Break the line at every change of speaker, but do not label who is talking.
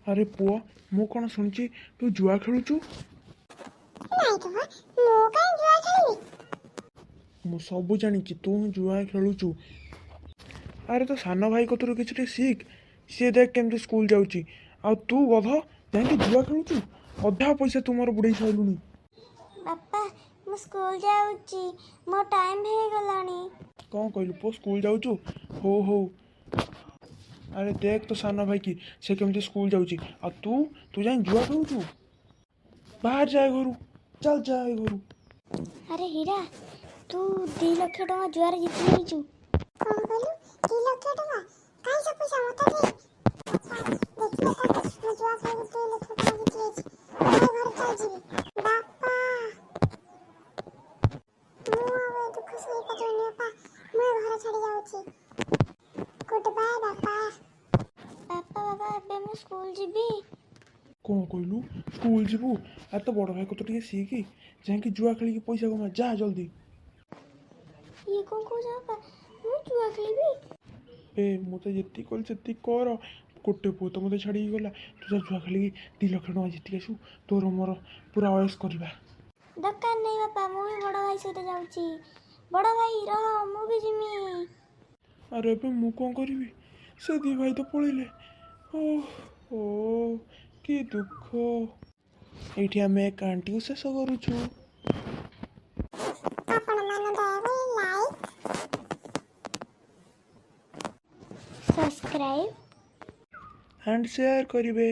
अरे पुआ मु कौन शुणी तू जुआ खेलुचु। मु सब जानी तू जुआ खेलुचु। अरे तो सान भाई कतरू कि शिख सी देख केमती स्कूल जाऊँगी आ तू गध जाकि जुआ खेलुचु। अधा पैसा तुम बुड़े सारूनी।
बापा मु स्कूल जाऊँगी मो टाइम हो गलानी।
कौन कहलु पो स्कूल जाऊँचु। हो हो अरे देख तो सान भाई की से केमती स्कूल जाऊँगी आ तू तू जाए जुआ खेलुचु। बाहर जाए घर चल जाए घर।
अरे हीरा तू 2 लाख टका जुआर जीति जाइछु।
कौन बोलू 2 लाख टका काई सब पैसा मत दे। देखिए तो जुआ खेल 2 लाख टका जीती है मैं घर चल जीवी बापा मु अब दुख सही पतोनी बापा मैं घर छड़ी जाउची। गुड बाय बापा।
बापा बाबा एबे मु स्कूल जीबी।
कौन कहलु स्कूल जीवु आ तो बड़ भाई को तो टिके सीखी जाकि जुआ खेल पैसा कमा जा जल्दी।
ये कौन को बापा मु जुआ खेलिबी।
ए मत जी कल से कर गोटे पुओ तो मत छाड़ी गला तू जा जुआ खेल 2 लाख टका जीति आसु तोर मोर पूरा अयस करवा।
दरकार नहीं बापा मु भी बड़ भाई सहित जाउची। बड़ भाई रह मु भी जिमी।
अरे ଏବେ ମୁଁ କଣ କରିବି ସେ ଦି ଭାଇ ତ ପଳେଇଲେ। ଓହୋ କି ଦୁଃଖ। ଏଇଠି ଆମେ କାଣ୍ଟିକୁ ଶେଷ କରୁଛୁ।
ଆପଣ ମାନ ଦୟାକରି ଲାଇକ୍
सब्सक्राइब
ଆଣ୍ଡ ସେୟାର କରିବେ।